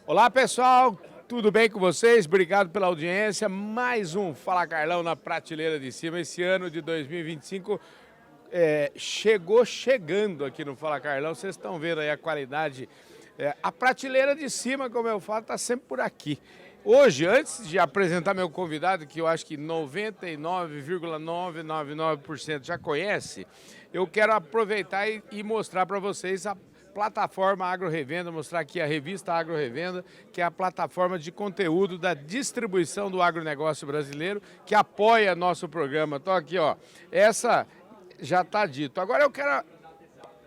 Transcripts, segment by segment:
Olá pessoal, tudo bem com vocês? Obrigado pela audiência. Mais um Fala Carlão na prateleira de cima. Esse ano de 2025 chegou chegando aqui no Fala Carlão. Vocês estão vendo aí a qualidade. A prateleira de cima, como eu falo, está sempre por aqui. Hoje, antes de apresentar meu convidado, que eu acho que 99,999% já conhece, eu quero aproveitar e mostrar para vocês a plataforma Agro Revenda, mostrar aqui a revista Agro Revenda, que é a plataforma de conteúdo da distribuição do agronegócio brasileiro, que apoia nosso programa. Então aqui, ó, essa já está dito. Agora eu quero,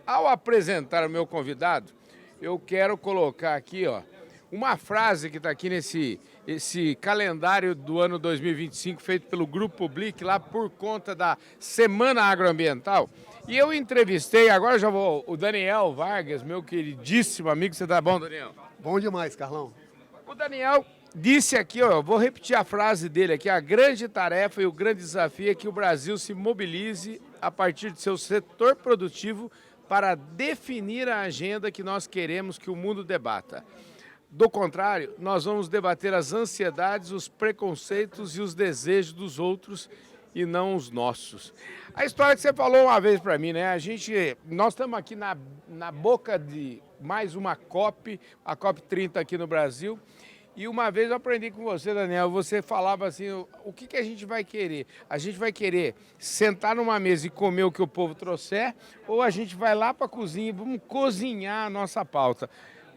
ao apresentar o meu convidado, eu quero colocar aqui, ó, uma frase que está aqui esse calendário do ano 2025, feito pelo Grupo Public, lá por conta da Semana Agroambiental. E eu entrevistei, agora já vou, o Daniel Vargas, meu queridíssimo amigo. Você tá bom, Daniel? Bom demais, Carlão. O Daniel disse aqui, ó, vou repetir a frase dele aqui: a grande tarefa e o grande desafio é que o Brasil se mobilize a partir de seu setor produtivo para definir a agenda que nós queremos que o mundo debata. Do contrário, nós vamos debater as ansiedades, os preconceitos e os desejos dos outros e não os nossos. A história que você falou uma vez para mim, né? Nós estamos aqui na boca de mais uma COP, a COP 30 aqui no Brasil. E uma vez eu aprendi com você, Daniel, você falava assim: o que a gente vai querer? A gente vai querer sentar numa mesa e comer o que o povo trouxer, ou a gente vai lá para a cozinha e vamos cozinhar a nossa pauta?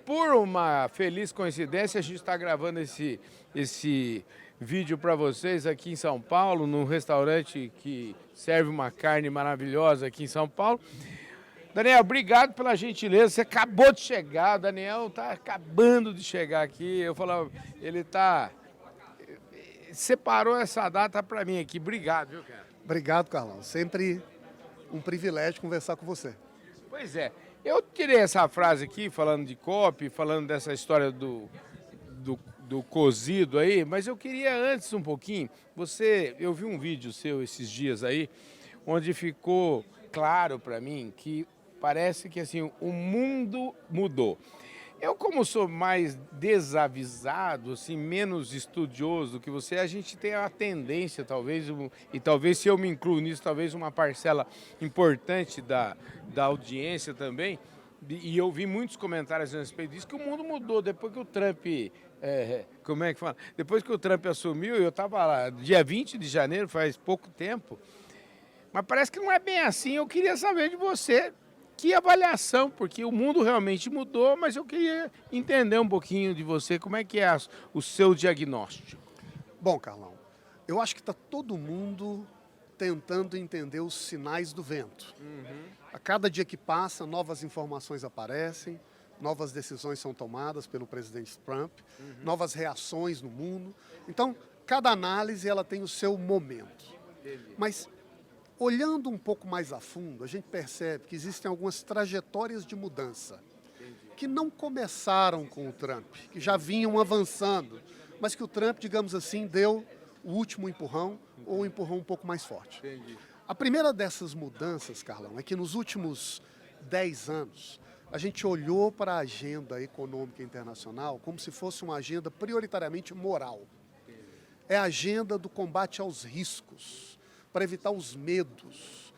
Por uma feliz coincidência, a gente está gravando esse vídeo para vocês aqui em São Paulo, num restaurante que serve uma carne maravilhosa aqui em São Paulo. Daniel, obrigado pela gentileza. Você acabou de chegar, o Daniel está acabando de chegar aqui. Eu falava, separou essa data para mim aqui. Obrigado, viu, cara? Obrigado, Carlão. Sempre um privilégio conversar com você. Pois é. Eu tirei essa frase aqui, falando de COP, falando dessa história do cozido aí, mas eu queria antes um pouquinho, eu vi um vídeo seu esses dias aí, onde ficou claro para mim que parece que assim, o mundo mudou. Eu, como sou mais desavisado, assim, menos estudioso do que você, a gente tem a tendência, talvez, e talvez se eu me incluo nisso, talvez uma parcela importante da audiência também, e eu vi muitos comentários a respeito disso, que o mundo mudou depois que o Trump, como é que fala? Depois que o Trump assumiu, eu estava lá, dia 20 de janeiro, faz pouco tempo, mas parece que não é bem assim. Eu queria saber de você, que avaliação, porque o mundo realmente mudou, mas eu queria entender um pouquinho de você, como é que é o seu diagnóstico. Bom, Carlão, eu acho que está todo mundo tentando entender os sinais do vento. A cada dia que passa, novas informações aparecem, novas decisões são tomadas pelo presidente Trump, novas reações no mundo. Então, cada análise ela tem o seu momento. Mas olhando um pouco mais a fundo, a gente percebe que existem algumas trajetórias de mudança que não começaram com o Trump, que já vinham avançando, mas que o Trump, digamos assim, deu o último empurrão ou um empurrão um pouco mais forte. A primeira dessas mudanças, Carlão, é que nos últimos 10 anos, a gente olhou para a agenda econômica internacional como se fosse uma agenda prioritariamente moral. É a agenda do combate aos riscos, para evitar os medos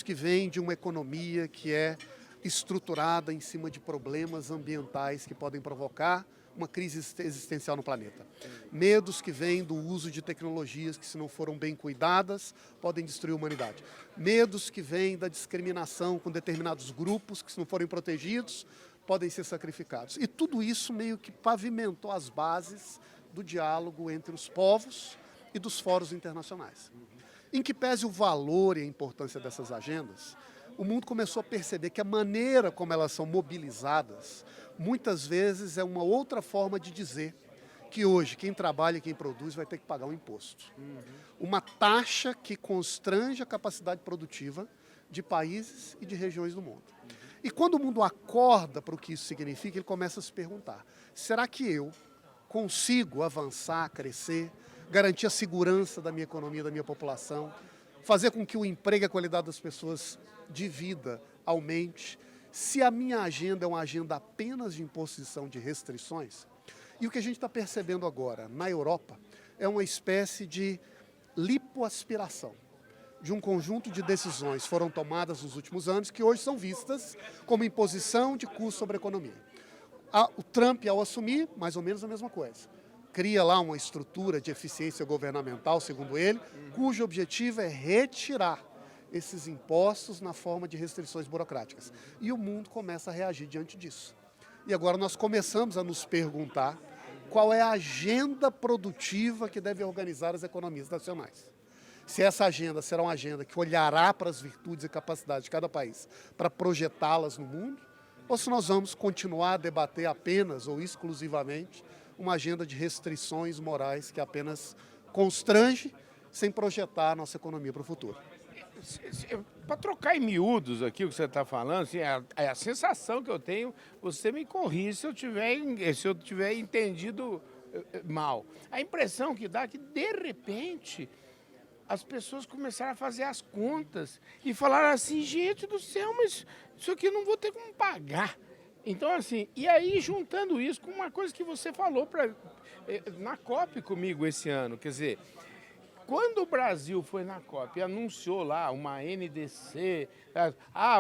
que vêm de uma economia que é estruturada em cima de problemas ambientais que podem provocar uma crise existencial no planeta. Medos que vêm do uso de tecnologias que, se não foram bem cuidadas, podem destruir a humanidade. Medos que vêm da discriminação com determinados grupos que, se não forem protegidos, podem ser sacrificados. E tudo isso meio que pavimentou as bases do diálogo entre os povos e dos fóruns internacionais. Em que pese o valor e a importância dessas agendas, o mundo começou a perceber que a maneira como elas são mobilizadas, muitas vezes é uma outra forma de dizer que hoje quem trabalha e quem produz vai ter que pagar um imposto. Uma taxa que constrange a capacidade produtiva de países e de regiões do mundo. E quando o mundo acorda para o que isso significa, ele começa a se perguntar: será que eu consigo avançar, crescer, garantir a segurança da minha economia, da minha população, fazer com que o emprego e a qualidade das pessoas de vida aumente, se a minha agenda é uma agenda apenas de imposição de restrições, e o que a gente está percebendo agora na Europa é uma espécie de lipoaspiração de um conjunto de decisões que foram tomadas nos últimos anos que hoje são vistas como imposição de custo sobre a economia. O Trump, ao assumir, mais ou menos a mesma coisa. Cria lá uma estrutura de eficiência governamental, segundo ele, cujo objetivo é retirar esses impostos na forma de restrições burocráticas. E o mundo começa a reagir diante disso. E agora nós começamos a nos perguntar qual é a agenda produtiva que deve organizar as economias nacionais. Se essa agenda será uma agenda que olhará para as virtudes e capacidades de cada país para projetá-las no mundo, ou se nós vamos continuar a debater apenas ou exclusivamente uma agenda de restrições morais que apenas constrange sem projetar a nossa economia para o futuro. Para trocar em miúdos aqui o que você está falando, assim, a sensação que eu tenho, você me corrige se eu tiver entendido mal. A impressão que dá é que, de repente, as pessoas começaram a fazer as contas e falaram assim, gente do céu, mas isso aqui eu não vou ter como pagar. Então, assim, e aí juntando isso com uma coisa que você falou na COP comigo esse ano, quer dizer, quando o Brasil foi na COP e anunciou lá uma NDC,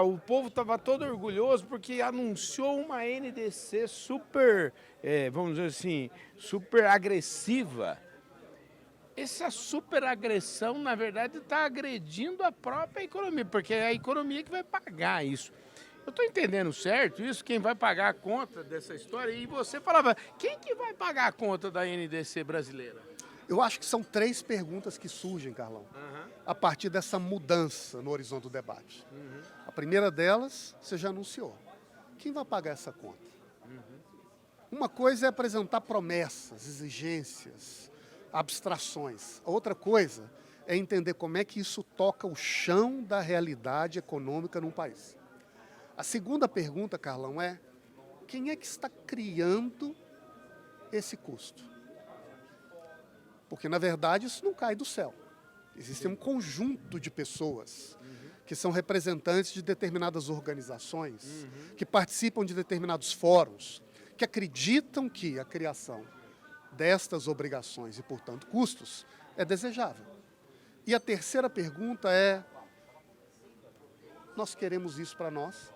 o povo estava todo orgulhoso porque anunciou uma NDC super, vamos dizer assim, super agressiva. Essa superagressão, na verdade, está agredindo a própria economia, porque é a economia que vai pagar isso. Eu estou entendendo certo isso? Quem vai pagar a conta dessa história? E você falava, quem que vai pagar a conta da NDC brasileira? Eu acho que são 3 perguntas que surgem, Carlão, a partir dessa mudança no horizonte do debate. A primeira delas, você já anunciou. Quem vai pagar essa conta? Uma coisa é apresentar promessas, exigências, abstrações. A outra coisa é entender como é que isso toca o chão da realidade econômica num país. A segunda pergunta, Carlão, é quem é que está criando esse custo? Porque, na verdade, isso não cai do céu. Existe um conjunto de pessoas que são representantes de determinadas organizações, que participam de determinados fóruns, que acreditam que a criação destas obrigações e, portanto, custos, é desejável. E a terceira pergunta é, nós queremos isso para nós?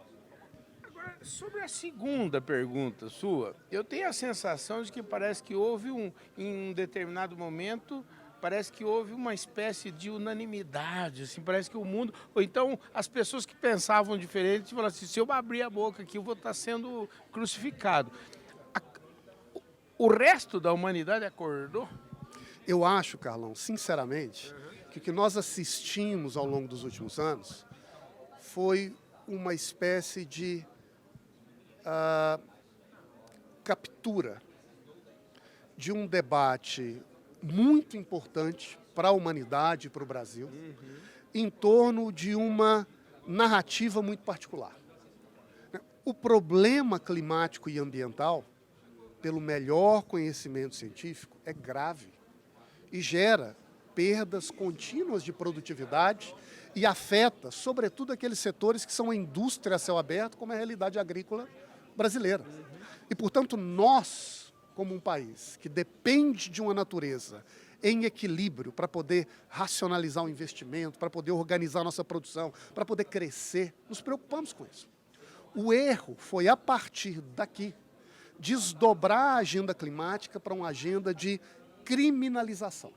Agora, sobre a segunda pergunta sua, eu tenho a sensação de que parece que houve em um determinado momento, parece que houve uma espécie de unanimidade, assim, parece que o mundo, ou então as pessoas que pensavam diferente, falaram assim, se eu abrir a boca aqui, eu vou estar sendo crucificado. O resto da humanidade acordou? Eu acho, Carlão, sinceramente, que o que nós assistimos ao longo dos últimos anos foi uma espécie de captura de um debate muito importante para a humanidade e para o Brasil, em torno de uma narrativa muito particular. O problema climático e ambiental, pelo melhor conhecimento científico, é grave e gera perdas contínuas de produtividade e afeta, sobretudo, aqueles setores que são a indústria a céu aberto, como a realidade agrícola brasileira. E, portanto, nós, como um país que depende de uma natureza em equilíbrio para poder racionalizar o investimento, para poder organizar a nossa produção, para poder crescer, nos preocupamos com isso. O erro foi, a partir daqui, desdobrar a agenda climática para uma agenda de criminalização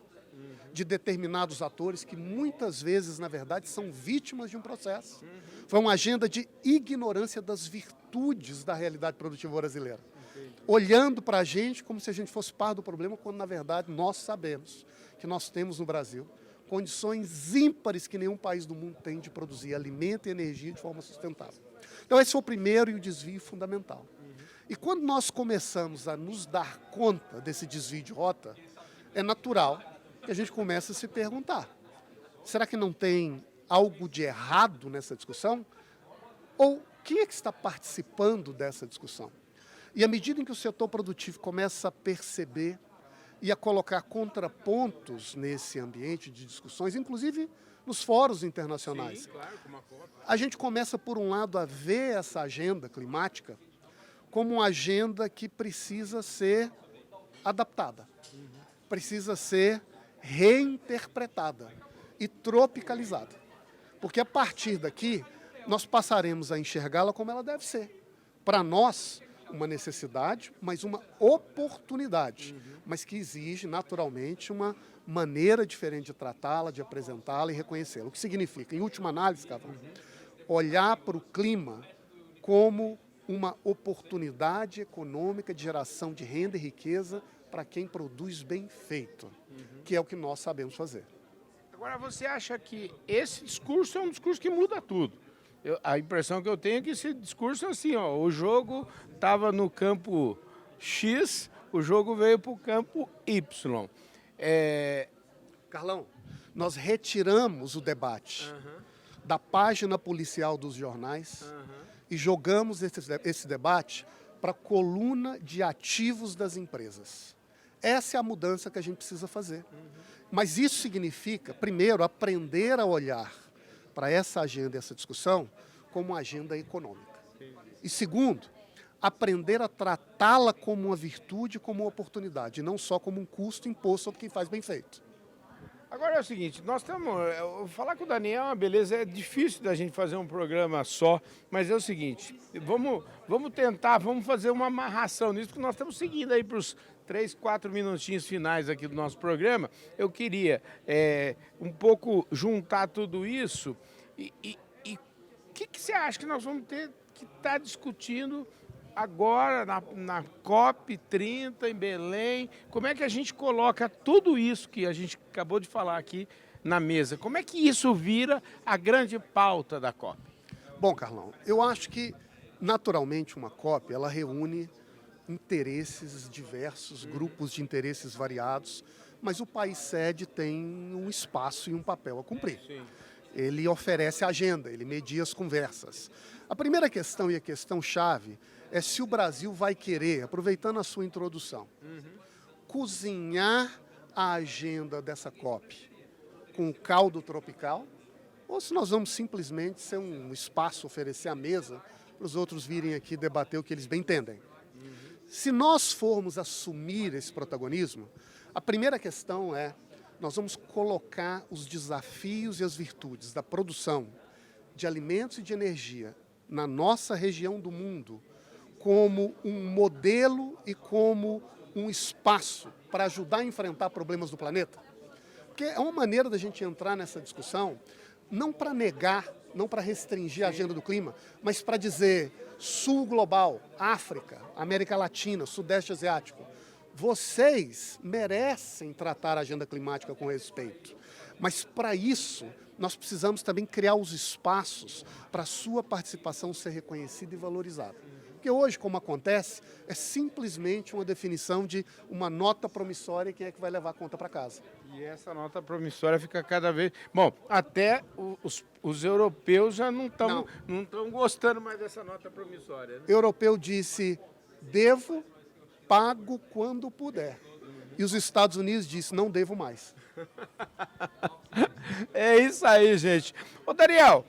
de determinados atores que muitas vezes, na verdade, são vítimas de um processo. Foi uma agenda de ignorância das virtudes da realidade produtiva brasileira. Olhando para a gente como se a gente fosse par do problema, quando, na verdade, nós sabemos que nós temos no Brasil condições ímpares que nenhum país do mundo tem de produzir alimento e energia de forma sustentável. Então, esse foi o primeiro e o desvio fundamental. E quando nós começamos a nos dar conta desse desvio de rota, é natural que a gente comece a se perguntar, será que não tem algo de errado nessa discussão? Ou quem é que está participando dessa discussão? E à medida em que o setor produtivo começa a perceber e a colocar contrapontos nesse ambiente de discussões, inclusive nos fóruns internacionais. Sim, claro, como a COP. A gente começa, por um lado, a ver essa agenda climática como uma agenda que precisa ser adaptada, precisa ser reinterpretada e tropicalizada. Porque a partir daqui, nós passaremos a enxergá-la como ela deve ser. Para nós, uma necessidade, mas uma oportunidade, mas que exige, naturalmente, uma maneira diferente de tratá-la, de apresentá-la e reconhecê-la. O que significa, em última análise, Cavalo, olhar para o clima como uma oportunidade econômica de geração de renda e riqueza para quem produz bem feito, que é o que nós sabemos fazer. Agora, você acha que esse discurso é um discurso que muda tudo? A impressão que eu tenho é que esse discurso é assim, ó, o jogo estava no campo X, o jogo veio para o campo Y. Carlão, nós retiramos o debate da página policial dos jornais e jogamos esse debate para a coluna de ativos das empresas. Essa é a mudança que a gente precisa fazer. Mas isso significa, primeiro, aprender a olhar para essa agenda, essa discussão, como uma agenda econômica. E segundo, aprender a tratá-la como uma virtude, como uma oportunidade, e não só como um custo imposto sobre quem faz bem feito. Agora é o seguinte, nós estamos... Falar com o Daniel é uma beleza, é difícil da gente fazer um programa só, mas é o seguinte, vamos tentar, vamos fazer uma amarração nisso, porque nós estamos seguindo aí para os 3, 4 minutinhos finais aqui do nosso programa. Eu queria um pouco juntar tudo isso e o que você acha que nós vamos ter que estar discutindo agora na COP30 em Belém? Como é que a gente coloca tudo isso que a gente acabou de falar aqui na mesa? Como é que isso vira a grande pauta da COP? Bom, Carlão, eu acho que, naturalmente, uma COP, ela reúne interesses diversos, grupos de interesses variados, mas o país sede tem um espaço e um papel a cumprir. Sim. Ele oferece agenda, ele media as conversas. A primeira questão e a questão-chave é se o Brasil vai querer, aproveitando a sua introdução, cozinhar a agenda dessa COP com o caldo tropical, ou se nós vamos simplesmente ser um espaço, oferecer a mesa para os outros virem aqui debater o que eles bem entendem. Se nós formos assumir esse protagonismo, a primeira questão é: nós vamos colocar os desafios e as virtudes da produção de alimentos e de energia na nossa região do mundo como um modelo e como um espaço para ajudar a enfrentar problemas do planeta? Porque é uma maneira da gente entrar nessa discussão, não para negar, não para restringir a agenda do clima, mas para dizer: Sul global, África, América Latina, Sudeste Asiático, vocês merecem tratar a agenda climática com respeito. Mas, para isso, nós precisamos também criar os espaços para a sua participação ser reconhecida e valorizada. Porque hoje, como acontece, é simplesmente uma definição de uma nota promissória e quem é que vai levar a conta para casa. E essa nota promissória fica cada vez... Bom, até os europeus já não estão gostando mais dessa nota promissória, né? O europeu disse: devo, pago quando puder. E os Estados Unidos disse: não devo mais. É isso aí, gente. Ô, Daniel,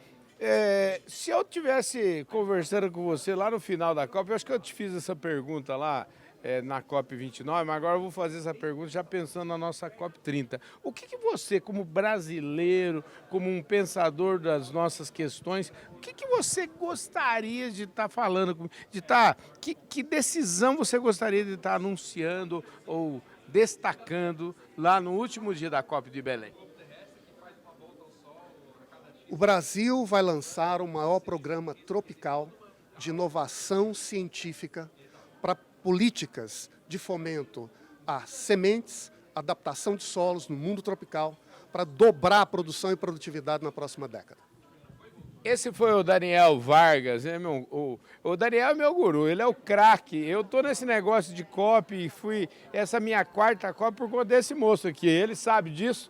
se eu tivesse conversando com você lá no final da COP, eu acho que eu te fiz essa pergunta lá na COP29, mas agora eu vou fazer essa pergunta já pensando na nossa COP30. O que você, como brasileiro, como um pensador das nossas questões, o que você gostaria de estar falando, que decisão você gostaria de estar anunciando ou destacando lá no último dia da COP de Belém? O Brasil vai lançar o maior programa tropical de inovação científica para políticas de fomento a sementes, adaptação de solos no mundo tropical, para dobrar a produção e produtividade na próxima década. Esse foi o Daniel Vargas, né, o Daniel é meu guru, ele é o craque. Eu estou nesse negócio de COP e fui essa minha quarta COP por conta desse moço aqui, ele sabe disso.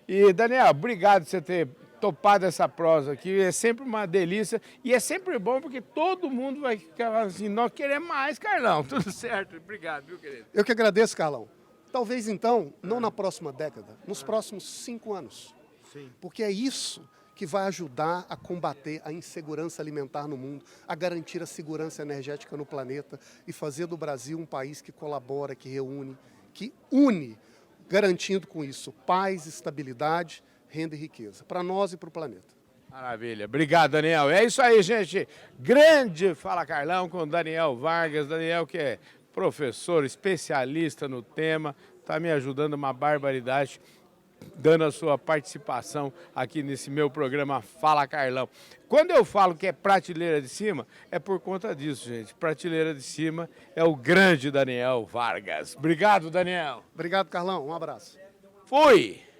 E, Daniel, obrigado por você ter topado essa prosa aqui, é sempre uma delícia e é sempre bom porque todo mundo vai ficar assim: nós queremos mais, Carlão. Tudo certo, obrigado, viu, querido? Eu que agradeço, Carlão. Talvez, então, não na próxima década, nos próximos 5 anos. Sim. Porque é isso que vai ajudar a combater a insegurança alimentar no mundo, a garantir a segurança energética no planeta e fazer do Brasil um país que colabora, que reúne, que une, garantindo com isso paz, estabilidade, renda e riqueza, para nós e para o planeta. Maravilha. Obrigado, Daniel. É isso aí, gente. Grande Fala Carlão com Daniel Vargas. Daniel, que é professor, especialista no tema, está me ajudando uma barbaridade, dando a sua participação aqui nesse meu programa Fala Carlão. Quando eu falo que é prateleira de cima, é por conta disso, gente. Prateleira de cima é o grande Daniel Vargas. Obrigado, Daniel. Obrigado, Carlão. Um abraço. Fui!